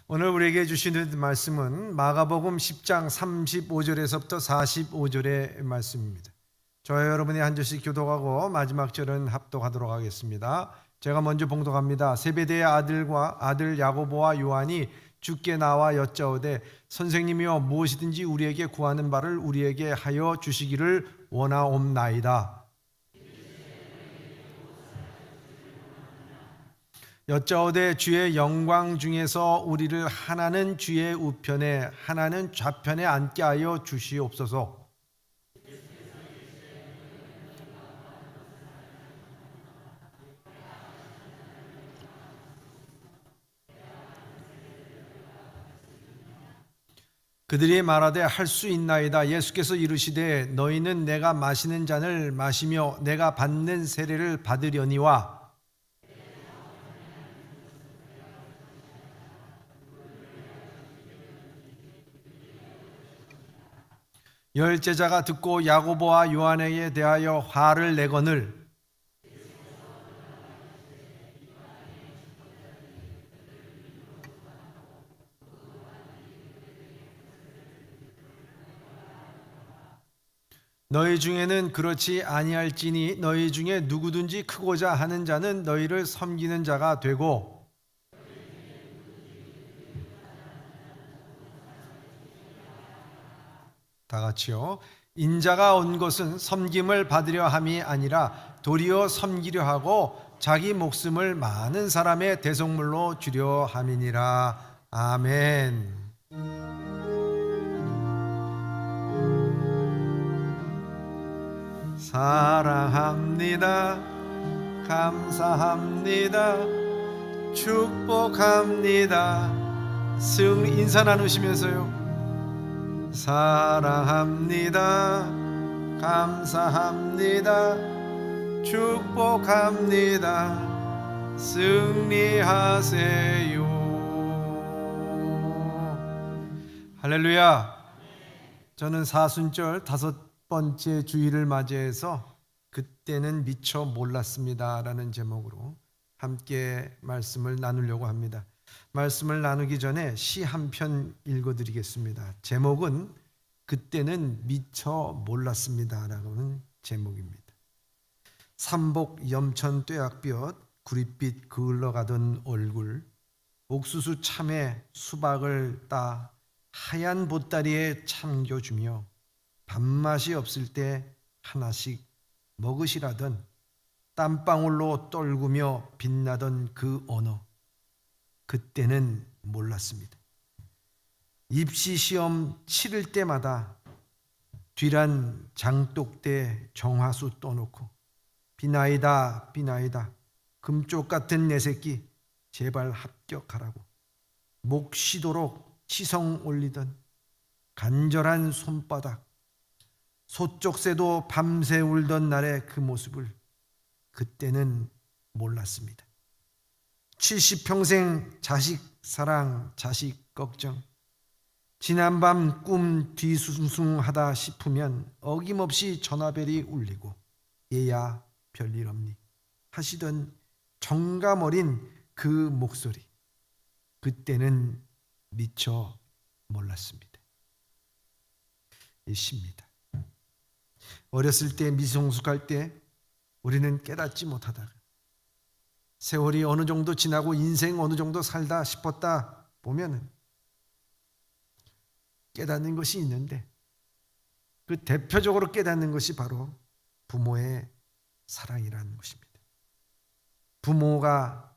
오늘 우리에게 주시는 말씀은 마가복음 10장 35절에서부터 45절의 말씀입니다. 저와 여러분이 한 절씩 교독하고 마지막 절은 합독하도록 하겠습니다. 제가 먼저 봉독합니다. 세베대의 아들 야고보와 요한이 주께 나와 여짜오되 선생님이여 무엇이든지 우리에게 구하는 바를 우리에게 하여 주시기를 원하옵나이다. 여짜오되 주의 영광 중에서 우리를 하나는 주의 우편에 하나는 좌편에 앉게 하여 주시옵소서. 그들이 말하되 할 수 있나이다. 예수께서 이르시되 너희는 내가 마시는 잔을 마시며 내가 받는 세례를 받으려니와 열 제자가 듣고 야고보와 요한에게 대하여 화를 내거늘 너희 중에는 그렇지 아니할지니 너희 중에 누구든지 크고자 하는 자는 너희를 섬기는 자가 되고 다 같이요. 인자가 온 것은 섬김을 받으려 함이 아니라 도리어 섬기려 하고 자기 목숨을 많은 사람의 대속물로 주려 함이니라. 아멘. 사랑합니다. 감사합니다. 축복합니다. 인사 나누시면서요. 사랑합니다. 감사합니다. 축복합니다. 승리하세요. 할렐루야. 저는 사순절 5번째 주일을 맞이해서 그때는 미처 몰랐습니다 라는 제목으로 함께 말씀을 나누려고 합니다. 말씀을 나누기 전에 시 한 편 읽어드리겠습니다. 제목은 그때는 미처 몰랐습니다 라는 제목입니다. 삼복 염천 뙤약볕 구릿빛 그을러가던 얼굴 옥수수 참외 수박을 따 하얀 보따리에 참겨주며 밥맛이 없을 때 하나씩 먹으시라던 땀방울로 떨구며 빛나던 그 언어 그때는 몰랐습니다. 입시 시험 치를 때마다 뒤란 장독대 정화수 떠놓고 비나이다 비나이다 금쪽 같은 내 새끼 제발 합격하라고 목 쉬도록 치성 올리던 간절한 손바닥 소쪽새도 밤새 울던 날의 그 모습을 그때는 몰랐습니다. 70평생 자식 사랑 자식 걱정 지난밤 꿈 뒤숭숭하다 싶으면 어김없이 전화벨이 울리고 얘야 별일 없니 하시던 정감 어린 그 목소리 그때는 미처 몰랐습니다. 이 시입니다. 어렸을 때 미성숙할 때 우리는 깨닫지 못하다가 세월이 어느 정도 지나고 인생 어느 정도 살다 싶었다 보면은 깨닫는 것이 있는데 그 대표적으로 깨닫는 것이 바로 부모의 사랑이라는 것입니다. 부모가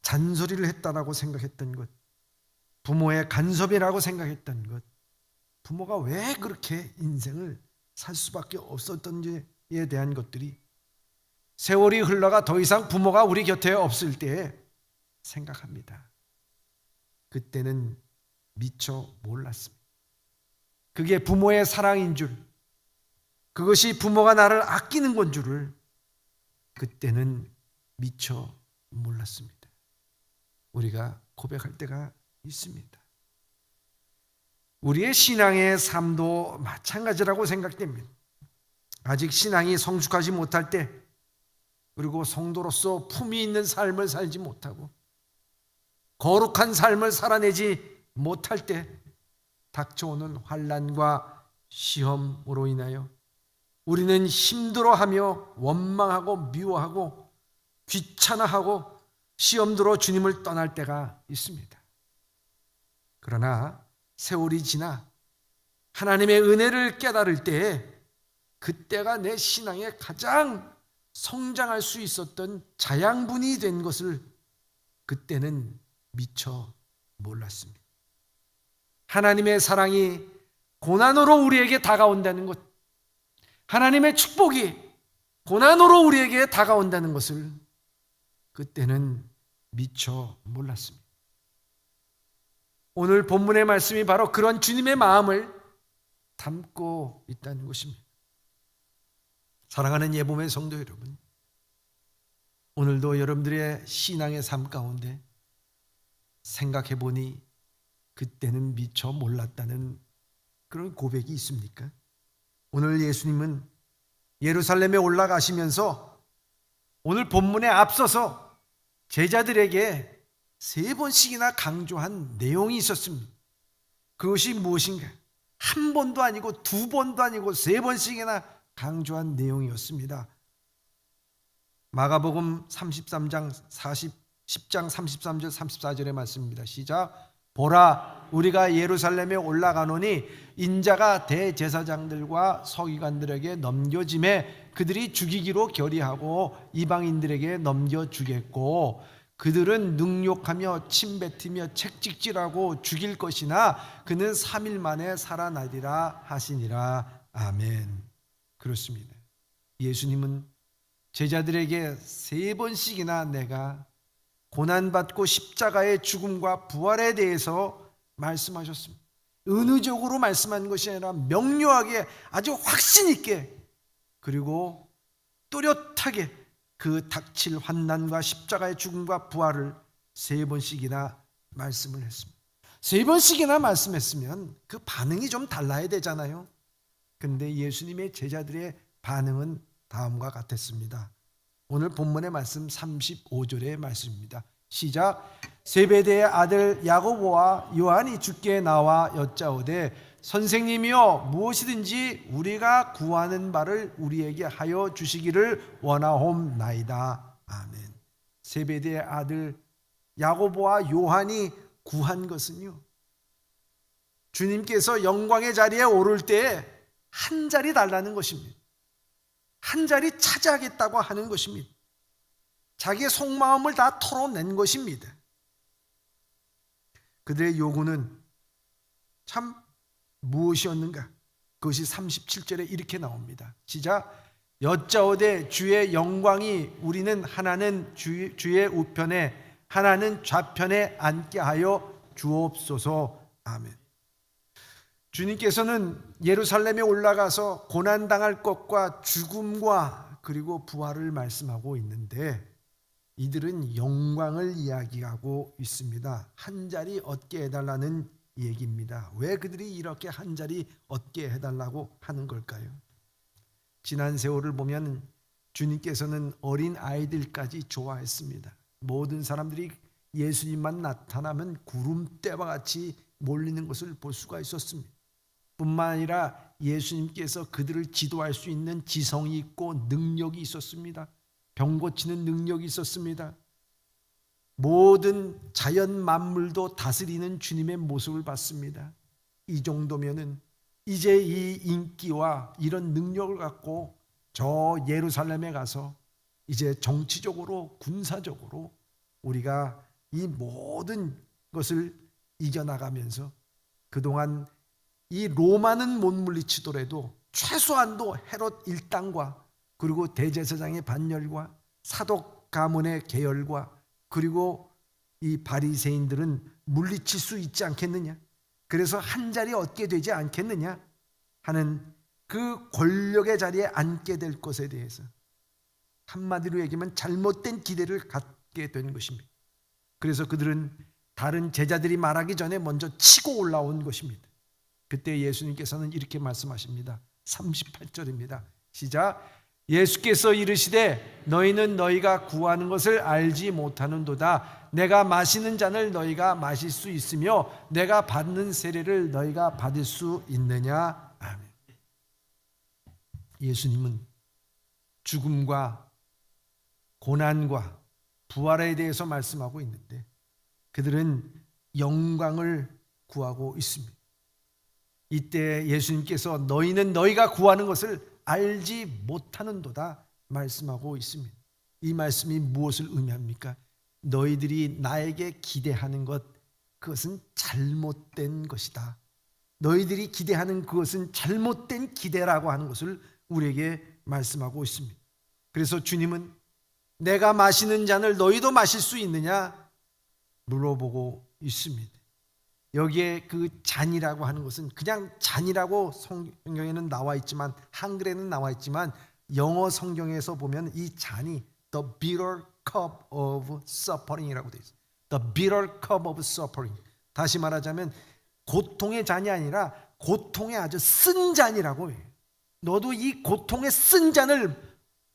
잔소리를 했다라고 생각했던 것, 부모의 간섭이라고 생각했던 것, 부모가 왜 그렇게 인생을 살 수밖에 없었던지에 대한 것들이 세월이 흘러가 더 이상 부모가 우리 곁에 없을 때 생각합니다. 그때는 미처 몰랐습니다. 그게 부모의 사랑인 줄, 그것이 부모가 나를 아끼는 건 줄을 그때는 미처 몰랐습니다. 우리가 고백할 때가 있습니다. 우리의 신앙의 삶도 마찬가지라고 생각됩니다. 아직 신앙이 성숙하지 못할 때 그리고 성도로서 품위 있는 삶을 살지 못하고 거룩한 삶을 살아내지 못할 때 닥쳐오는 환난과 시험으로 인하여 우리는 힘들어하며 원망하고 미워하고 귀찮아하고 시험들어 주님을 떠날 때가 있습니다. 그러나 세월이 지나 하나님의 은혜를 깨달을 때 그때가 내 신앙에 가장 성장할 수 있었던 자양분이 된 것을 그때는 미처 몰랐습니다. 하나님의 사랑이 고난으로 우리에게 다가온다는 것, 하나님의 축복이 고난으로 우리에게 다가온다는 것을 그때는 미처 몰랐습니다. 오늘 본문의 말씀이 바로 그런 주님의 마음을 담고 있다는 것입니다. 사랑하는 예봄의 성도 여러분, 오늘도 여러분들의 신앙의 삶 가운데 생각해 보니 그때는 미처 몰랐다는 그런 고백이 있습니까? 오늘 예수님은 예루살렘에 올라가시면서 오늘 본문에 앞서서 제자들에게 3번씩이나 강조한 내용이 있었습니다. 그것이 무엇인가? 한 번도 아니고 2번도 아니고 3번씩이나 강조한 내용이었습니다. 마가복음 33장 10장 33절 34절의 말씀입니다. 시작. 보라, 우리가 예루살렘에 올라가노니 인자가 대제사장들과 서기관들에게 넘겨짐에 그들이 죽이기로 결의하고 이방인들에게 넘겨주겠고 그들은 능욕하며 침뱉으며 책찍질하고 죽일 것이나 그는 3일 만에 살아나리라 하시니라. 아멘. 그렇습니다. 예수님은 제자들에게 3번씩이나 내가 고난받고 십자가의 죽음과 부활에 대해서 말씀하셨습니다. 은유적으로 말씀한 것이 아니라 명료하게 아주 확신 있게 그리고 또렷하게 그 닥칠 환난과 십자가의 죽음과 부활을 3번씩이나 말씀을 했습니다. 3번씩이나 말씀했으면 그 반응이 좀 달라야 되잖아요. 그런데 예수님의 제자들의 반응은 다음과 같았습니다. 오늘 본문의 말씀 35절의 말씀입니다. 시작. 세베대의 아들 야고보와 요한이 주께 나와 여짜오되 선생님이여 무엇이든지 우리가 구하는 바를 우리에게 하여 주시기를 원하옵나이다. 아멘. 세베대의 아들 야고보와 요한이 구한 것은요, 주님께서 영광의 자리에 오를 때 한 자리 달라는 것입니다. 한 자리 차지하겠다고 하는 것입니다. 자기의 속마음을 다 털어낸 것입니다. 그들의 요구는 참 무엇이었는가? 그것이 37절에 이렇게 나옵니다. 시작. 여짜오되 주의 영광이 우리는 하나는 주의 우편에 하나는 좌편에 앉게 하여 주옵소서. 아멘. 주님께서는 예루살렘에 올라가서 고난당할 것과 죽음과 그리고 부활을 말씀하고 있는데 이들은 영광을 이야기하고 있습니다. 한 자리 얻게 해달라는 얘기입니다. 왜 그들이 이렇게 한 자리 얻게 해달라고 하는 걸까요? 지난 세월을 보면 주님께서는 어린 아이들까지 좋아했습니다. 모든 사람들이 예수님만 나타나면 구름대와 같이 몰리는 것을 볼 수가 있었습니다. 뿐만 아니라 예수님께서 그들을 지도할 수 있는 지성이 있고 능력이 있었습니다. 병 고치는 능력이 있었습니다. 모든 자연 만물도 다스리는 주님의 모습을 봤습니다. 이 정도면은 이제 이 인기와 이런 능력을 갖고 저 예루살렘에 가서 이제 정치적으로 군사적으로 우리가 이 모든 것을 이겨나가면서 그동안 이 로마는 못 물리치더라도 최소한도 헤롯 일당과 그리고 대제사장의 반열과 사독 가문의 계열과 그리고 이 바리새인들은 물리칠 수 있지 않겠느냐? 그래서 한 자리 얻게 되지 않겠느냐 하는 그 권력의 자리에 앉게 될 것에 대해서 한마디로 얘기하면 잘못된 기대를 갖게 된 것입니다. 그래서 그들은 다른 제자들이 말하기 전에 먼저 치고 올라온 것입니다. 그때 예수님께서는 이렇게 말씀하십니다. 38절입니다. 시작. 예수께서 이르시되 너희는 너희가 구하는 것을 알지 못하는도다. 내가 마시는 잔을 너희가 마실 수 있으며 내가 받는 세례를 너희가 받을 수 있느냐. 아멘. 예수님은 죽음과 고난과 부활에 대해서 말씀하고 있는데 그들은 영광을 구하고 있습니다. 이때 예수님께서 너희는 너희가 구하는 것을 알지 못하는도다 말씀하고 있습니다. 이 말씀이 무엇을 의미합니까? 너희들이 나에게 기대하는 것, 그것은 잘못된 것이다. 너희들이 기대하는 그것은 잘못된 기대라고 하는 것을 우리에게 말씀하고 있습니다. 그래서 주님은 내가 마시는 잔을 너희도 마실 수 있느냐 물어보고 있습니다. 여기에 그 잔이라고 하는 것은 그냥 잔이라고 성경에는 나와 있지만, 한글에는 나와 있지만 영어 성경에서 보면 이 잔이 The bitter cup of suffering이라고 되어 있어요. The bitter cup of suffering. 다시 말하자면 고통의 잔이 아니라 고통의 아주 쓴 잔이라고 해요. 너도 이 고통의 쓴 잔을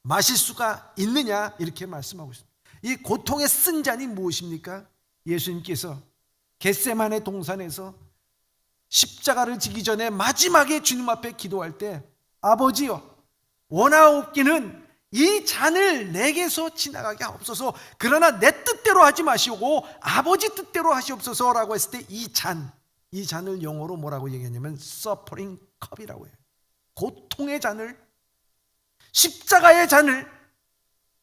마실 수가 있느냐 이렇게 말씀하고 있습니다. 이 고통의 쓴 잔이 무엇입니까? 예수님께서 겟세마네 동산에서 십자가를 지기 전에 마지막에 주님 앞에 기도할 때 아버지여 원하옵기는 이 잔을 내게서 지나가게 하옵소서. 그러나 내 뜻대로 하지 마시고 아버지 뜻대로 하시옵소서라고 했을 때 이 잔을 영어로 뭐라고 얘기하냐면 suffering cup이라고 해요. 고통의 잔을, 십자가의 잔을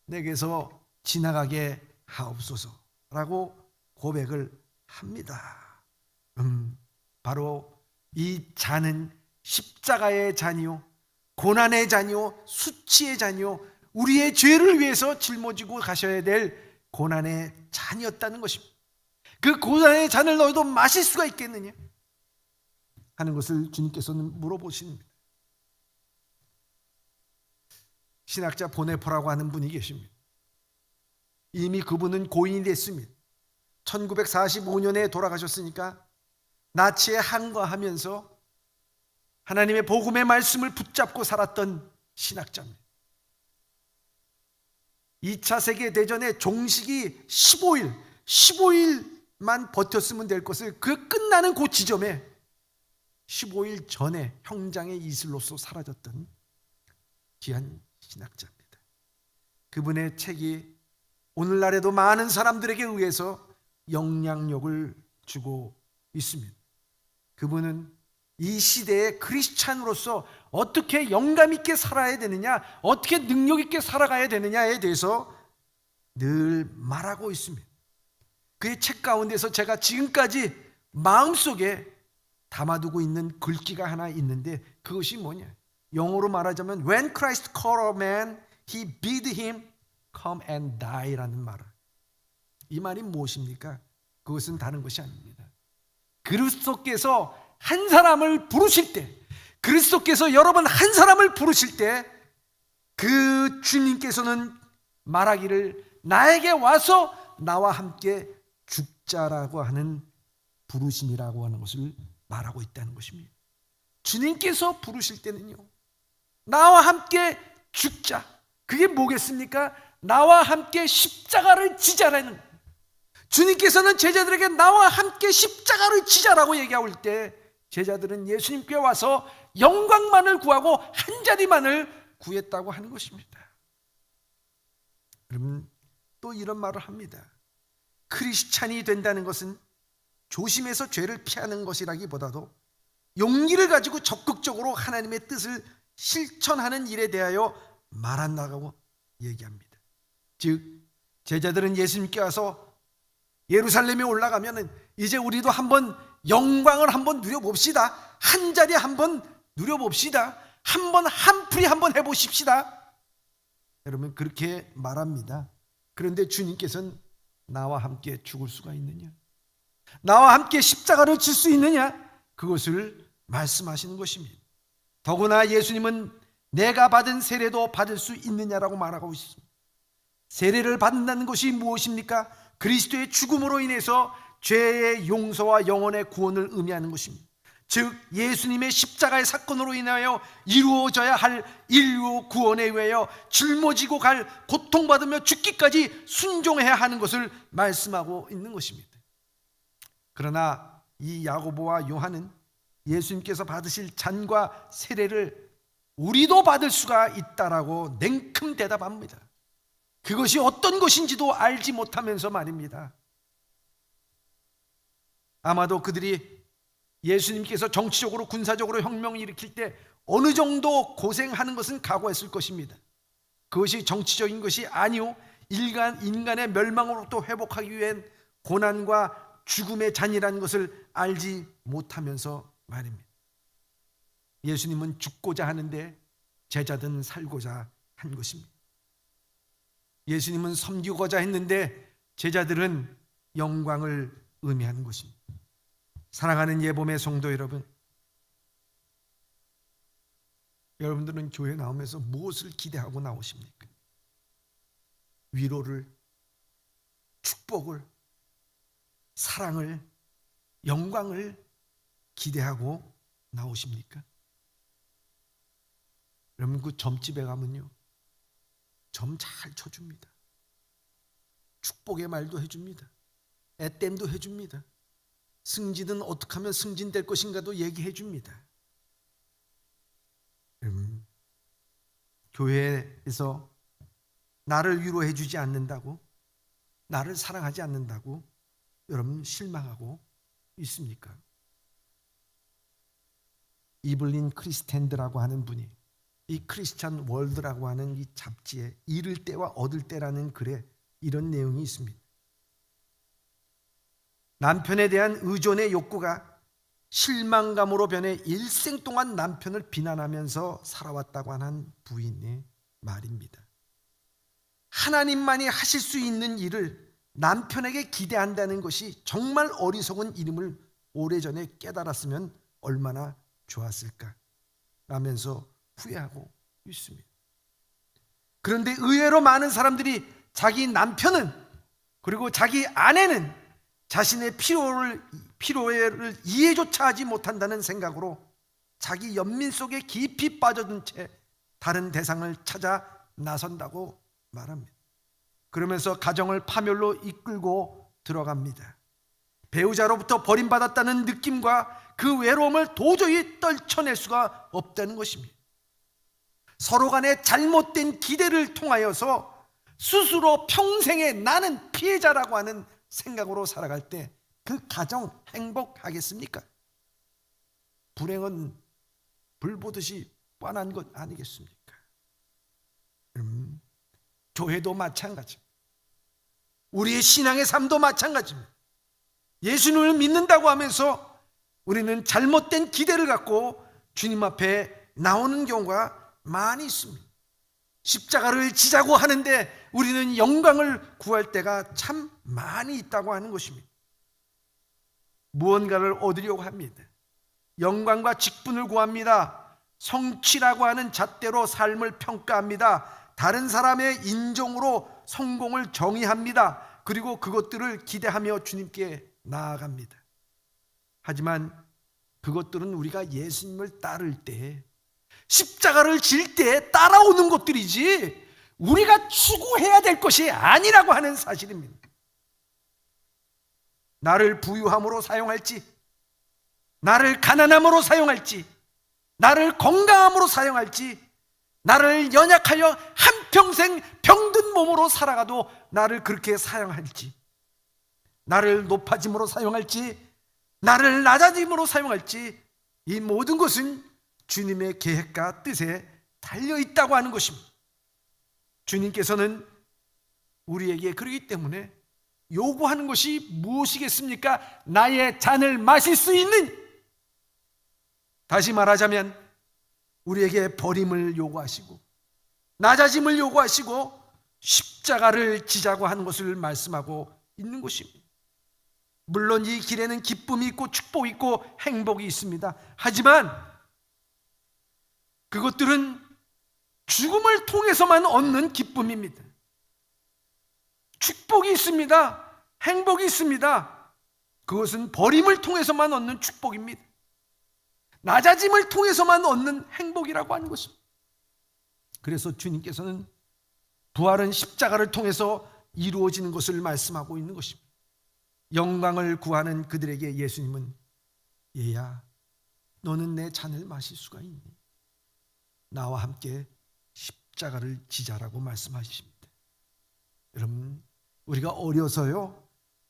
내게서 지나가게 하옵소서라고 고백을 합니다. 바로 이 잔은 십자가의 잔이요, 고난의 잔이요, 수치의 잔이요, 우리의 죄를 위해서 짊어지고 가셔야 될 고난의 잔이었다는 것입니다. 그 고난의 잔을 너희도 마실 수가 있겠느냐 하는 것을 주님께서는 물어보십니다. 신학자 보네포라고 하는 분이 계십니다. 이미 그분은 고인이 됐습니다. 1945년에 돌아가셨으니까 나치에 항거하면서 하나님의 복음의 말씀을 붙잡고 살았던 신학자입니다. 2차 세계대전의 종식이 15일만 버텼으면 될 것을 그 끝나는 그 지점에 15일 전에 형장의 이슬로서 사라졌던 귀한 신학자입니다. 그분의 책이 오늘날에도 많은 사람들에게 의해서 영향력을 주고 있습니다. 그분은 이 시대의 크리스찬으로서 어떻게 영감 있게 살아야 되느냐, 어떻게 능력 있게 살아가야 되느냐에 대해서 늘 말하고 있습니다. 그의 책 가운데서 제가 지금까지 마음속에 담아두고 있는 글귀가 하나 있는데 그것이 뭐냐, 영어로 말하자면 When Christ called a man, he bid him come and die라는 말을. 이 말이 무엇입니까? 그것은 다른 것이 아닙니다. 그리스도께서 한 사람을 부르실 때, 그리스도께서 여러분 한 사람을 부르실 때 그 주님께서는 말하기를 나에게 와서 나와 함께 죽자라고 하는 부르심이라고 하는 것을 말하고 있다는 것입니다. 주님께서 부르실 때는요, 나와 함께 죽자. 그게 뭐겠습니까? 나와 함께 십자가를 지자라는 거예요. 주님께서는 제자들에게 나와 함께 십자가를 지자라고 얘기할 때 제자들은 예수님께 와서 영광만을 구하고 한 자리만을 구했다고 하는 것입니다. 여러분, 또 이런 말을 합니다. 크리스찬이 된다는 것은 조심해서 죄를 피하는 것이라기보다도 용기를 가지고 적극적으로 하나님의 뜻을 실천하는 일에 대하여 말한다고 얘기합니다. 즉 제자들은 예수님께 와서 예루살렘에 올라가면 이제 우리도 한번 영광을 한번 누려봅시다. 한 자리 한번 누려봅시다. 한번 한풀이 한번 해보십시다. 여러분 그렇게 말합니다. 그런데 주님께서는 나와 함께 죽을 수가 있느냐, 나와 함께 십자가를 질 수 있느냐, 그것을 말씀하시는 것입니다. 더구나 예수님은 내가 받은 세례도 받을 수 있느냐라고 말하고 있습니다. 세례를 받는다는 것이 무엇입니까? 그리스도의 죽음으로 인해서 죄의 용서와 영혼의 구원을 의미하는 것입니다. 즉 예수님의 십자가의 사건으로 인하여 이루어져야 할 인류 구원에 위하여 짊어지고 갈 고통받으며 죽기까지 순종해야 하는 것을 말씀하고 있는 것입니다. 그러나 이 야고보와 요한은 예수님께서 받으실 잔과 세례를 우리도 받을 수가 있다라고 냉큼 대답합니다. 그것이 어떤 것인지도 알지 못하면서 말입니다. 아마도 그들이 예수님께서 정치적으로 군사적으로 혁명을 일으킬 때 어느 정도 고생하는 것은 각오했을 것입니다. 그것이 정치적인 것이 아니요 인간의 멸망으로부터 회복하기 위한 고난과 죽음의 잔이라는 것을 알지 못하면서 말입니다. 예수님은 죽고자 하는데 제자들은 살고자 한 것입니다. 예수님은 섬기고자 했는데 제자들은 영광을 의미하는 것입니다. 사랑하는 예봄의 성도 여러분, 여러분들은 교회 나오면서 무엇을 기대하고 나오십니까? 위로를, 축복을, 사랑을, 영광을 기대하고 나오십니까? 여러분, 그 점집에 가면요, 점 잘 쳐줍니다. 축복의 말도 해줍니다. 애땜도 해줍니다. 승진은 어떻게 하면 승진될 것인가도 얘기해 줍니다. 교회에서 나를 위로해 주지 않는다고, 나를 사랑하지 않는다고 여러분 실망하고 있습니까? 이블린 크리스텐드라고 하는 분이 이 크리스찬 월드라고 하는 이 잡지에 잃을 때와 얻을 때라는 글에 이런 내용이 있습니다. 남편에 대한 의존의 욕구가 실망감으로 변해 일생 동안 남편을 비난하면서 살아왔다고 하는 부인의 말입니다. 하나님만이 하실 수 있는 일을 남편에게 기대한다는 것이 정말 어리석은 일임을 오래전에 깨달았으면 얼마나 좋았을까 라면서 후회하고 있습니다. 그런데 의외로 많은 사람들이 자기 남편은 그리고 자기 아내는 자신의 피로를 이해조차 하지 못한다는 생각으로 자기 연민 속에 깊이 빠져든 채 다른 대상을 찾아 나선다고 말합니다. 그러면서 가정을 파멸로 이끌고 들어갑니다. 배우자로부터 버림받았다는 느낌과 그 외로움을 도저히 떨쳐낼 수가 없다는 것입니다. 서로 간의 잘못된 기대를 통하여서 스스로 평생에 나는 피해자라고 하는 생각으로 살아갈 때 그 가정 행복하겠습니까? 불행은 불 보듯이 뻔한 것 아니겠습니까? 교회도 마찬가지, 우리의 신앙의 삶도 마찬가지입니다. 예수님을 믿는다고 하면서 우리는 잘못된 기대를 갖고 주님 앞에 나오는 경우가 많이 있습니다. 십자가를 지자고 하는데 우리는 영광을 구할 때가 참 많이 있다고 하는 것입니다. 무언가를 얻으려고 합니다. 영광과 직분을 구합니다. 성취라고 하는 잣대로 삶을 평가합니다. 다른 사람의 인정으로 성공을 정의합니다. 그리고 그것들을 기대하며 주님께 나아갑니다. 하지만 그것들은 우리가 예수님을 따를 때, 십자가를 질 때 따라오는 것들이지 우리가 추구해야 될 것이 아니라고 하는 사실입니다. 나를 부유함으로 사용할지, 나를 가난함으로 사용할지, 나를 건강함으로 사용할지, 나를 연약하여 한평생 병든 몸으로 살아가도 나를 그렇게 사용할지, 나를 높아짐으로 사용할지, 나를 낮아짐으로 사용할지, 이 모든 것은 주님의 계획과 뜻에 달려있다고 하는 것입니다. 주님께서는 우리에게 그러기 때문에 요구하는 것이 무엇이겠습니까? 나의 잔을 마실 수 있는, 다시 말하자면 우리에게 버림을 요구하시고 낮아짐을 요구하시고 십자가를 지자고 하는 것을 말씀하고 있는 것입니다. 물론 이 길에는 기쁨이 있고 축복이 있고 행복이 있습니다. 하지만 그것들은 죽음을 통해서만 얻는 기쁨입니다. 축복이 있습니다. 행복이 있습니다. 그것은 버림을 통해서만 얻는 축복입니다. 낮아짐을 통해서만 얻는 행복이라고 하는 것입니다. 그래서 주님께서는 부활은 십자가를 통해서 이루어지는 것을 말씀하고 있는 것입니다. 영광을 구하는 그들에게 예수님은 얘야, 너는 내 잔을 마실 수가 있니? 나와 함께 십자가를 지자라고 말씀하십니다. 여러분, 우리가 어려서요,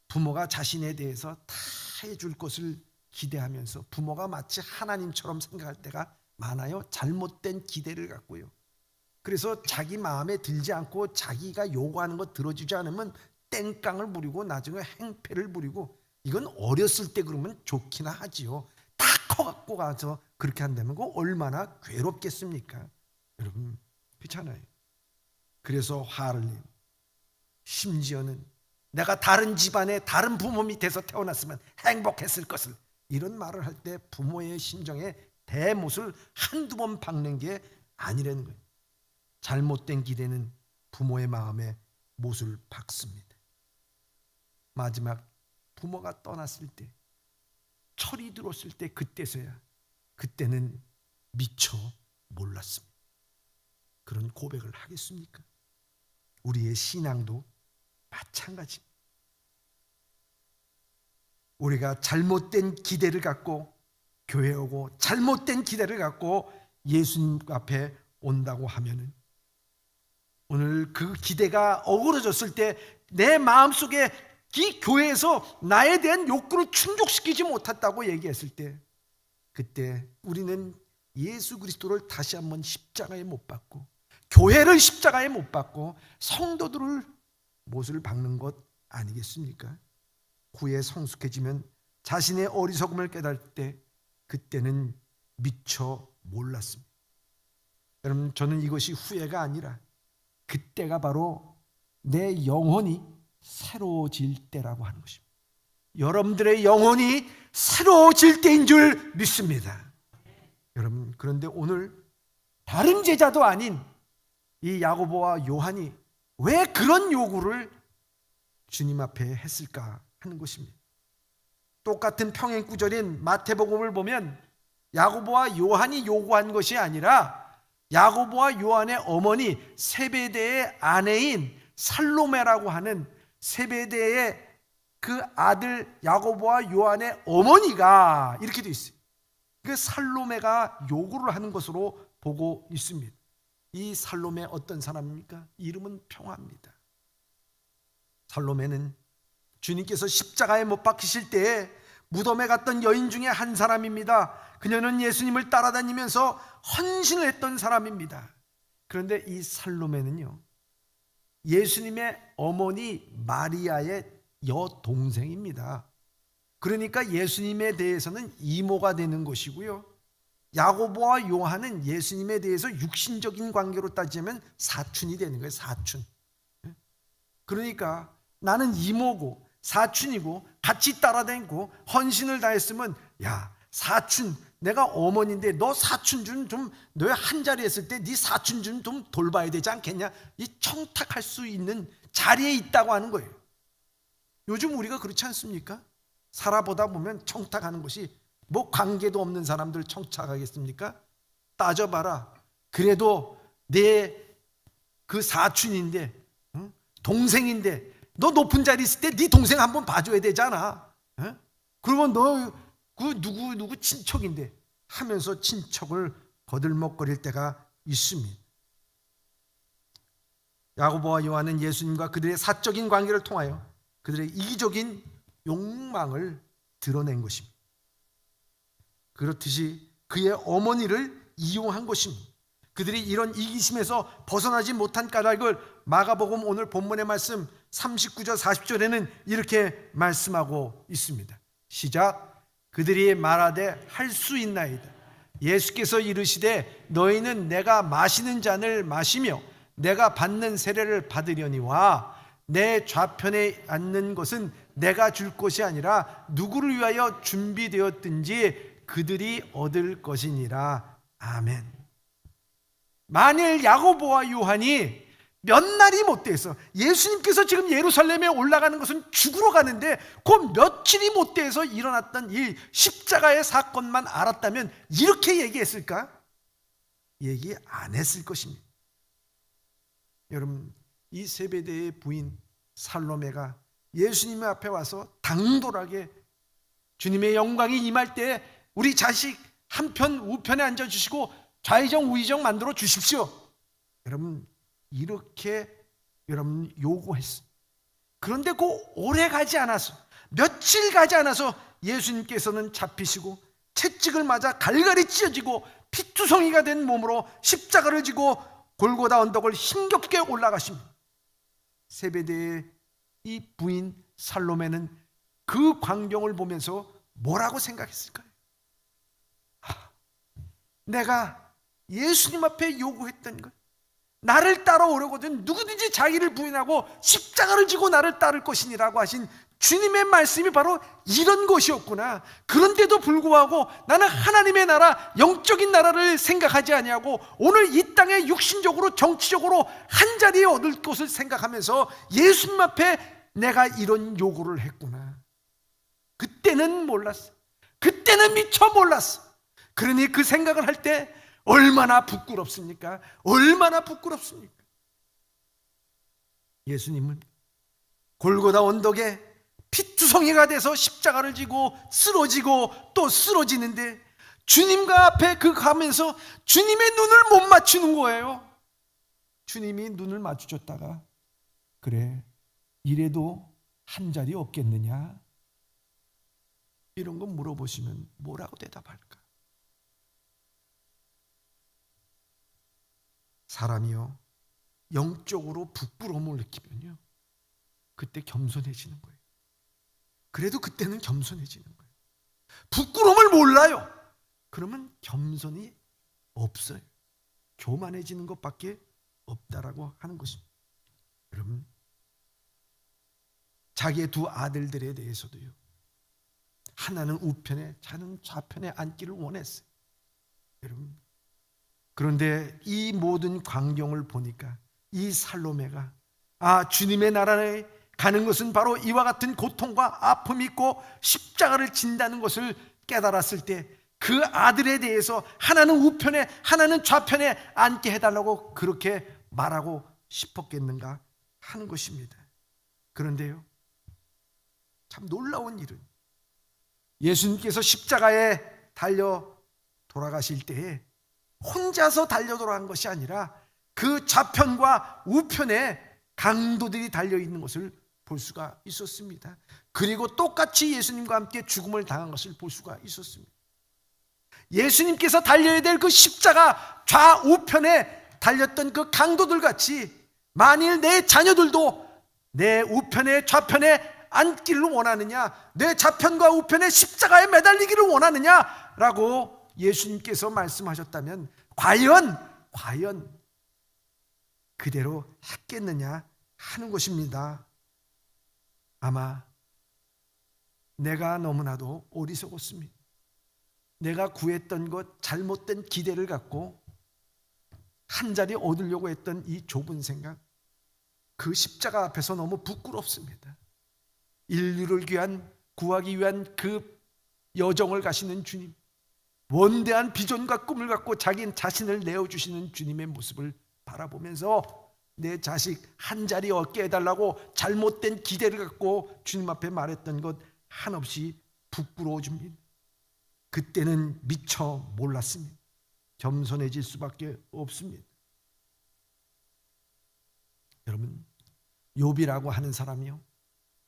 부모가 자신에 대해서 다 해줄 것을 기대하면서 부모가 마치 하나님처럼 생각할 때가 많아요. 잘못된 기대를 갖고요. 그래서 자기 마음에 들지 않고 자기가 요구하는 거 들어주지 않으면 땡깡을 부리고 나중에 행패를 부리고, 이건 어렸을 때 그러면 좋기나 하지요. 다 커갖고 가서 그렇게 한다면 그거 얼마나 괴롭겠습니까? 여러분, 그렇잖아요. 그래서 화를 내요. 심지어는 내가 다른 집안에 다른 부모 밑에서 태어났으면 행복했을 것을, 이런 말을 할 때 부모의 심정에 대못을 한두 번 박는 게 아니라는 거예요. 잘못된 기대는 부모의 마음에 못을 박습니다. 마지막 부모가 떠났을 때, 철이 들었을 때, 그때는 미처 몰랐습니다. 그런 고백을 하겠습니까? 우리의 신앙도 마찬가지입니다. 우리가 잘못된 기대를 갖고 교회 오고 잘못된 기대를 갖고 예수님 앞에 온다고 하면은, 오늘 그 기대가 어그러졌을 때 내 마음속에 이 교회에서 나에 대한 욕구를 충족시키지 못했다고 얘기했을 때, 그때 우리는 예수 그리스도를 다시 한번 십자가에 못 박고, 교회를 십자가에 못 박고 성도들을 못을 박는 것 아니겠습니까? 후에 성숙해지면 자신의 어리석음을 깨달을 때, 그때는 미처 몰랐습니다. 여러분, 저는 이것이 후회가 아니라 그때가 바로 내 영혼이 새로워질 때라고 하는 것입니다. 여러분들의 영혼이 새로워질 때인 줄 믿습니다. 여러분, 그런데 오늘 다른 제자도 아닌 이 야고보와 요한이 왜 그런 요구를 주님 앞에 했을까 하는 것입니다. 똑같은 평행 구절인 마태복음을 보면 야고보와 요한이 요구한 것이 아니라 야고보와 요한의 어머니 세베대의 아내인 살로메라고 하는 세베대의 그 아들 야고보와 요한의 어머니가 이렇게 되어 있어요. 그 살로메가 요구를 하는 것으로 보고 있습니다. 이 살로메 어떤 사람입니까? 이름은 평화입니다. 살로메는 주님께서 십자가에 못 박히실 때에 무덤에 갔던 여인 중에 한 사람입니다. 그녀는 예수님을 따라다니면서 헌신을 했던 사람입니다. 그런데 이 살로메는요, 예수님의 어머니 마리아의 여동생입니다. 그러니까 예수님에 대해서는 이모가 되는 것이고요, 야고보와 요한은 예수님에 대해서 육신적인 관계로 따지면 사촌이 되는 거예요. 사촌. 그러니까 나는 이모고 사촌이고 같이 따라다니고 헌신을 다했으면, 야 사촌, 내가 어머니인데 너 사촌 좀 너의 한 자리 했을 때 네 사촌 좀 돌봐야 되지 않겠냐, 이 청탁할 수 있는 자리에 있다고 하는 거예요. 요즘 우리가 그렇지 않습니까? 살아보다 보면 청탁하는 것이 뭐 관계도 없는 사람들 청탁하겠습니까? 따져봐라. 그래도 내 그 사촌인데, 동생인데, 너 높은 자리 있을 때 네 동생 한번 봐줘야 되잖아. 그러면 너 그 누구 친척인데 하면서 친척을 거들먹거릴 때가 있습니다. 야고보와 요한은 예수님과 그들의 사적인 관계를 통하여 그들의 이기적인 욕망을 드러낸 것입니다. 그렇듯이 그의 어머니를 이용한 것입니다. 그들이 이런 이기심에서 벗어나지 못한 까닭을 마가복음 오늘 본문의 말씀 39절 40절에는 이렇게 말씀하고 있습니다. 시작. 그들이 말하되 할 수 있나이다. 예수께서 이르시되 너희는 내가 마시는 잔을 마시며 내가 받는 세례를 받으려니와 내 좌편에 앉는 것은 내가 줄 것이 아니라 누구를 위하여 준비되었든지 그들이 얻을 것이니라. 아멘. 만일 야고보와 요한이 몇 날이 못 돼서 예수님께서 지금 예루살렘에 올라가는 것은 죽으러 가는데 그 며칠이 못 돼서 일어났던 이 십자가의 사건만 알았다면 이렇게 얘기했을까? 얘기 안 했을 것입니다. 여러분, 이 세베대의 부인 살로메가 예수님 앞에 와서 당돌하게 주님의 영광이 임할 때 우리 자식 한편 우편에 앉아주시고 좌의정 우의정 만들어 주십시오, 여러분, 이렇게 여러분 요구했어. 그런데 그 오래 가지 않아서, 며칠 가지 않아서 예수님께서는 잡히시고 채찍을 맞아 갈갈이 찢어지고 피투성이가 된 몸으로 십자가를 지고 골고다 언덕을 힘겹게 올라가십니다. 세베대의 이 부인 살로메는 그 광경을 보면서 뭐라고 생각했을까요? 내가 예수님 앞에 요구했던 것, 나를 따라오려거든 누구든지 자기를 부인하고 십자가를 지고 나를 따를 것이니라고 하신 주님의 말씀이 바로 이런 것이었구나. 그런데도 불구하고 나는 하나님의 나라, 영적인 나라를 생각하지 아니하고 오늘 이 땅에 육신적으로 정치적으로 한 자리에 얻을 것을 생각하면서 예수님 앞에 내가 이런 요구를 했구나. 그때는 몰랐어. 그때는 미처 몰랐어. 그러니 그 생각을 할 때 얼마나 부끄럽습니까? 얼마나 부끄럽습니까? 예수님은 골고다 언덕에 피투성이가 돼서 십자가를 지고 쓰러지고 또 쓰러지는데 주님과 앞에 그 가면서 주님의 눈을 못 맞추는 거예요. 주님이 눈을 맞추셨다가 그래, 이래도 한 자리 없겠느냐, 이런 거 물어보시면 뭐라고 대답할까? 사람이요, 영적으로 부끄러움을 느끼면요, 그때 겸손해지는 거예요. 그래도 그때는 겸손해지는 거예요. 부끄러움을 몰라요. 그러면 겸손이 없어요. 교만해지는 것밖에 없다라고 하는 것입니다. 여러분, 자기의 두 아들들에 대해서도요, 하나는 우편에, 하나는 좌편에 앉기를 원했어요. 여러분, 그런데 이 모든 광경을 보니까 이 살로메가 주님의 나라에 가는 것은 바로 이와 같은 고통과 아픔이 있고 십자가를 진다는 것을 깨달았을 때 그 아들에 대해서 하나는 우편에 하나는 좌편에 앉게 해달라고 그렇게 말하고 싶었겠는가 하는 것입니다. 그런데요, 참 놀라운 일은 예수님께서 십자가에 달려 돌아가실 때에 혼자서 달려 돌아간 것이 아니라 그 좌편과 우편에 강도들이 달려있는 것을 볼 수가 있었습니다. 그리고 똑같이 예수님과 함께 죽음을 당한 것을 볼 수가 있었습니다. 예수님께서 달려야 될 그 십자가 좌우편에 달렸던 그 강도들 같이 만일 내 자녀들도 내 우편에 좌편에 앉기를 원하느냐, 내 좌편과 우편에 십자가에 매달리기를 원하느냐라고 예수님께서 말씀하셨다면 과연 그대로 했겠느냐 하는 것입니다. 아마 내가 너무나도 어리석었습니다. 내가 구했던 것, 잘못된 기대를 갖고 한 자리 얻으려고 했던 이 좁은 생각, 그 십자가 앞에서 너무 부끄럽습니다. 인류를 구하기 위한 그 여정을 가시는 주님, 원대한 비전과 꿈을 갖고 자기 자신을 내어주시는 주님의 모습을 바라보면서 내 자식 한 자리 얻게 해달라고 잘못된 기대를 갖고 주님 앞에 말했던 것 한없이 부끄러워집니다. 그때는 미처 몰랐습니다. 겸손해질 수밖에 없습니다. 여러분, 욥이라고 하는 사람이요,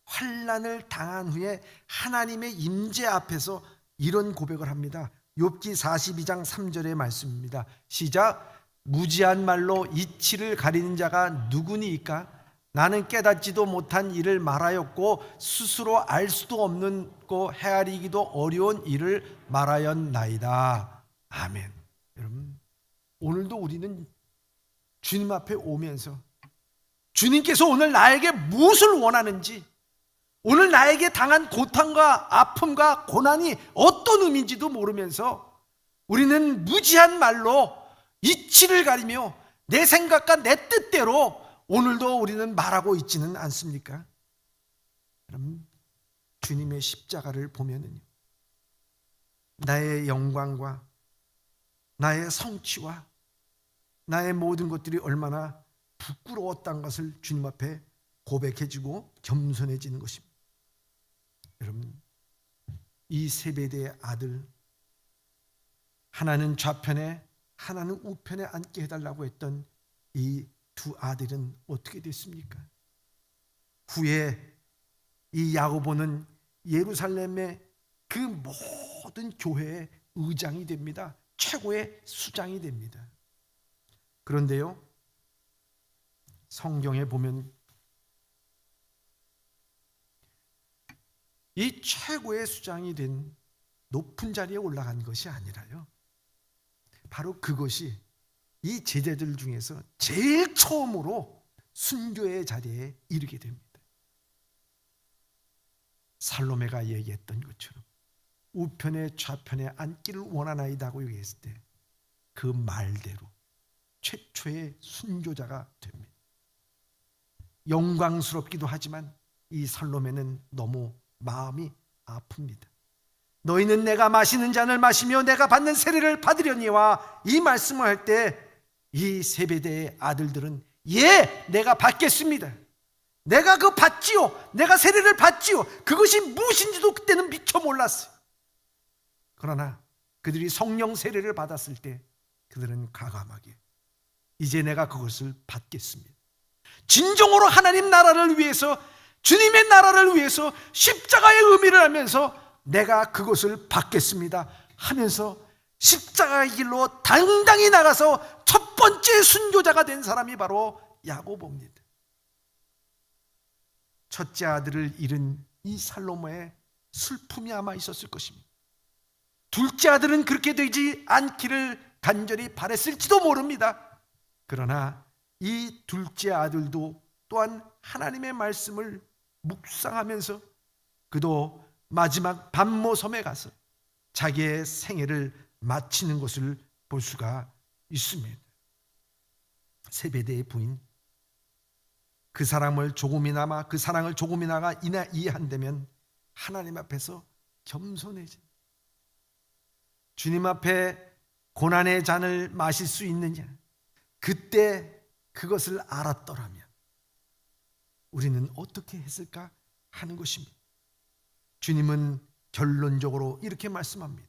환난을 당한 후에 하나님의 임재 앞에서 이런 고백을 합니다. 욥기 42장 3절의 말씀입니다. 시작. 무지한 말로 이치를 가리는 자가 누구니이까? 나는 깨닫지도 못한 일을 말하였고 스스로 알 수도 없는 헤아리기도 어려운 일을 말하였나이다. 아멘. 여러분, 오늘도 우리는 주님 앞에 오면서 주님께서 오늘 나에게 무엇을 원하는지, 오늘 나에게 당한 고통과 아픔과 고난이 어떤 의미인지도 모르면서 우리는 무지한 말로 이치를 가리며 내 생각과 내 뜻대로 오늘도 우리는 말하고 있지는 않습니까? 여러분, 주님의 십자가를 보면은요, 나의 영광과 나의 성취와 나의 모든 것들이 얼마나 부끄러웠다는 것을 주님 앞에 고백해주고 겸손해지는 것입니다. 여러분, 이 세베대의 아들, 하나는 좌편에 하나는 우편에 앉게 해달라고 했던 이 두 아들은 어떻게 됐습니까? 후에 이 야고보는 예루살렘의 그 모든 교회의 의장이 됩니다. 최고의 수장이 됩니다. 그런데요, 성경에 보면 이 최고의 수장이 된 높은 자리에 올라간 것이 아니라요, 바로 그것이 이 제자들 중에서 제일 처음으로 순교의 자리에 이르게 됩니다. 살로메가 얘기했던 것처럼 우편에 좌편에 앉기를 원하나이다고 얘기했을 때 그 말대로 최초의 순교자가 됩니다. 영광스럽기도 하지만 이 살로메는 너무 마음이 아픕니다. 너희는 내가 마시는 잔을 마시며 내가 받는 세례를 받으려니와 이 말씀을 할 때 이 세베대의 아들들은 예, 내가 받겠습니다. 내가 그 받지요. 내가 세례를 받지요. 그것이 무엇인지도 그때는 미처 몰랐어요. 그러나 그들이 성령 세례를 받았을 때 그들은 가감하게 이제 내가 그것을 받겠습니다. 진정으로 하나님 나라를 위해서, 주님의 나라를 위해서 십자가의 의미를 알면서 내가 그것을 받겠습니다 하면서 십자가의 길로 당당히 나가서 첫 번째 순교자가 된 사람이 바로 야고보입니다. 첫째 아들을 잃은 이 살로모의 슬픔이 아마 있었을 것입니다. 둘째 아들은 그렇게 되지 않기를 간절히 바랬을지도 모릅니다. 그러나 이 둘째 아들도 또한 하나님의 말씀을 묵상하면서 그도 마지막 반모섬에 가서 자기의 생애를 마치는 것을 볼 수가 있습니다. 세베대의 부인, 그 사랑을 조금이나마 이해한다면 하나님 앞에서 겸손해지. 주님 앞에 고난의 잔을 마실 수 있느냐, 그때 그것을 알았더라면 우리는 어떻게 했을까 하는 것입니다. 주님은 결론적으로 이렇게 말씀합니다.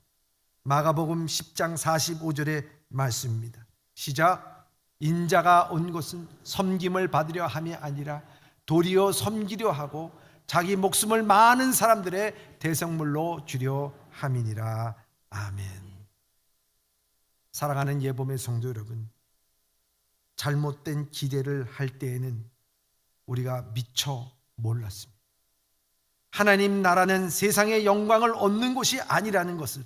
마가복음 10장 45절의 말씀입니다. 시작. 인자가 온 것은 섬김을 받으려 함이 아니라 도리어 섬기려 하고 자기 목숨을 많은 사람들의 대성물로 주려 함이니라. 아멘. 사랑하는 예범의 성도 여러분, 잘못된 기대를 할 때에는 우리가 미처 몰랐습니다. 하나님 나라는 세상의 영광을 얻는 것이 아니라는 것을,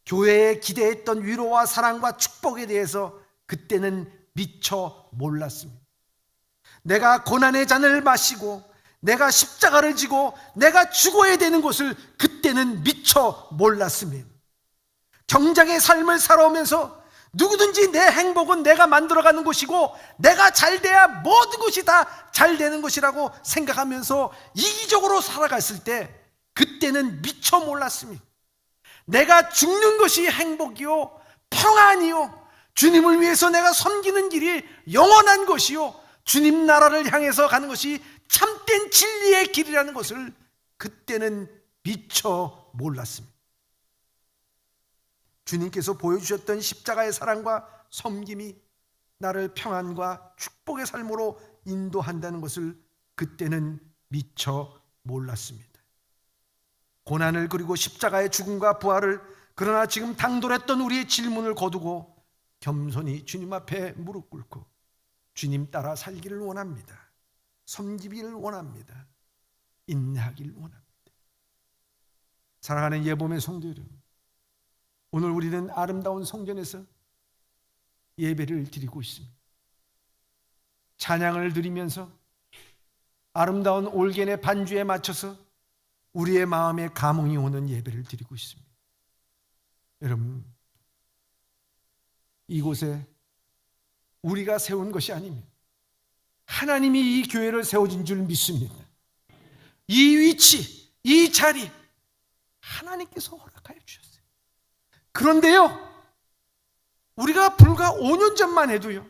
교회에 기대했던 위로와 사랑과 축복에 대해서 그때는 미처 몰랐습니다. 내가 고난의 잔을 마시고 내가 십자가를 지고 내가 죽어야 되는 것을 그때는 미처 몰랐습니다. 경작의 삶을 살아오면서 누구든지 내 행복은 내가 만들어가는 것이고 내가 잘 돼야 모든 것이 다 잘 되는 것이라고 생각하면서 이기적으로 살아갔을 때 그때는 미처 몰랐습니다. 내가 죽는 것이 행복이요 평안이요 주님을 위해서 내가 섬기는 길이 영원한 것이요 주님 나라를 향해서 가는 것이 참된 진리의 길이라는 것을 그때는 미처 몰랐습니다. 주님께서 보여주셨던 십자가의 사랑과 섬김이 나를 평안과 축복의 삶으로 인도한다는 것을 그때는 미처 몰랐습니다. 고난을 그리고 십자가의 죽음과 부활을, 그러나 지금 당돌했던 우리의 질문을 거두고 겸손히 주님 앞에 무릎 꿇고 주님 따라 살기를 원합니다. 섬기기를 원합니다. 인내하기를 원합니다. 사랑하는 예범의 성도 여러분, 오늘 우리는 아름다운 성전에서 예배를 드리고 있습니다. 찬양을 드리면서 아름다운 올겐의 반주에 맞춰서 우리의 마음에 감흥이 오는 예배를 드리고 있습니다. 여러분, 이곳에 우리가 세운 것이 아닙니다. 하나님이 이 교회를 세워진 줄 믿습니다. 이 위치, 이 자리 하나님께서 허락하여 주셨어요. 그런데요, 우리가 불과 5년 전만 해도요,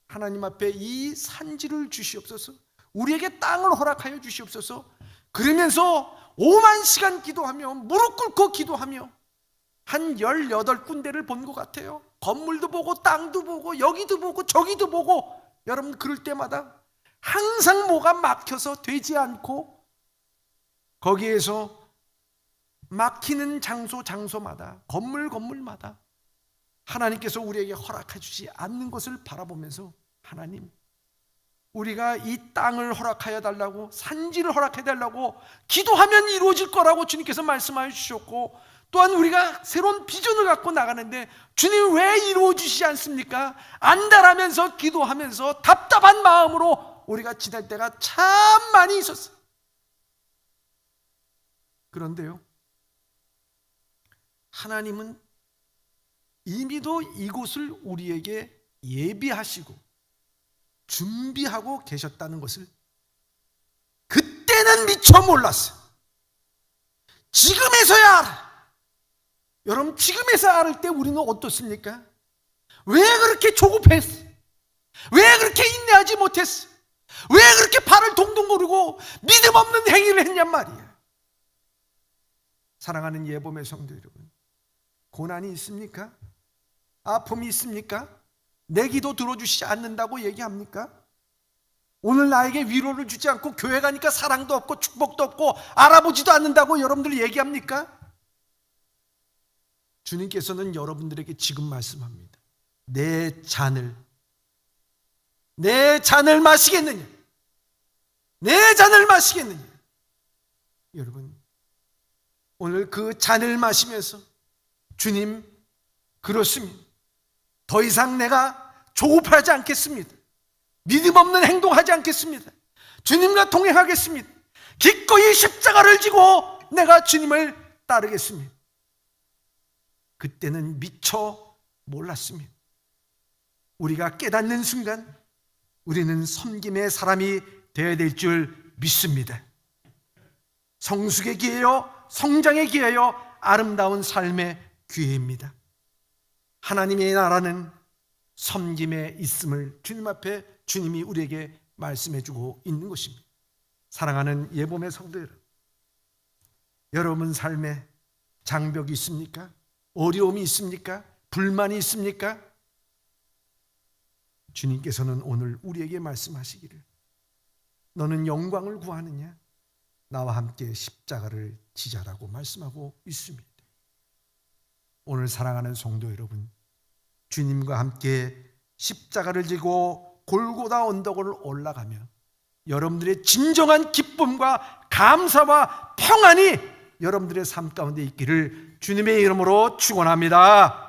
하나님 앞에 이 산지를 주시옵소서, 우리에게 땅을 허락하여 주시옵소서 그러면서 5만 시간 기도하며 무릎 꿇고 기도하며 한 18군데를 본 것 같아요. 건물도 보고 땅도 보고 여기도 보고 저기도 보고, 여러분 그럴 때마다 항상 뭐가 막혀서 되지 않고, 거기에서 막히는 장소마다, 건물마다 하나님께서 우리에게 허락해 주지 않는 것을 바라보면서, 하나님, 우리가 이 땅을 허락하여 달라고, 산지를 허락해 달라고 기도하면 이루어질 거라고 주님께서 말씀하여 주셨고, 또한 우리가 새로운 비전을 갖고 나가는데 주님 왜 이루어 주시지 않습니까? 안달하면서 기도하면서 답답한 마음으로 우리가 지날 때가 참 많이 있었어요. 그런데요, 하나님은 이미도 이곳을 우리에게 예비하시고 준비하고 계셨다는 것을 그때는 미처 몰랐어요. 지금에서야 알아. 여러분, 지금에서야 알을 때 우리는 어떻습니까? 왜 그렇게 조급했어? 왜 그렇게 인내하지 못했어? 왜 그렇게 발을 동동 구르고 믿음 없는 행위를 했냔 말이야. 사랑하는 예봄의 성도 여러분, 고난이 있습니까? 아픔이 있습니까? 내 기도 들어주시지 않는다고 얘기합니까? 오늘 나에게 위로를 주지 않고 교회 가니까 사랑도 없고 축복도 없고 알아보지도 않는다고 여러분들 얘기합니까? 주님께서는 여러분들에게 지금 말씀합니다. 내 잔을 마시겠느냐? 내 잔을 마시겠느냐? 여러분, 오늘 그 잔을 마시면서 주님, 그렇습니다. 더 이상 내가 조급하지 않겠습니다. 믿음 없는 행동하지 않겠습니다. 주님과 동행하겠습니다. 기꺼이 십자가를 지고 내가 주님을 따르겠습니다. 그때는 미처 몰랐습니다. 우리가 깨닫는 순간 우리는 섬김의 사람이 되어야 될 줄 믿습니다. 성숙의 기회요, 성장의 기회요, 아름다운 삶의 기회입니다. 하나님의 나라는 섬김에 있음을 주님 앞에 주님이 우리에게 말씀해 주고 있는 것입니다. 사랑하는 예봄의 성도 여러분, 여러분 삶에 장벽이 있습니까? 어려움이 있습니까? 불만이 있습니까? 주님께서는 오늘 우리에게 말씀하시기를, 너는 영광을 구하느냐? 나와 함께 십자가를 지자라고 말씀하고 있습니다. 오늘 사랑하는 성도 여러분, 주님과 함께 십자가를 지고 골고다 언덕을 올라가며 여러분들의 진정한 기쁨과 감사와 평안이 여러분들의 삶 가운데 있기를 주님의 이름으로 축원합니다.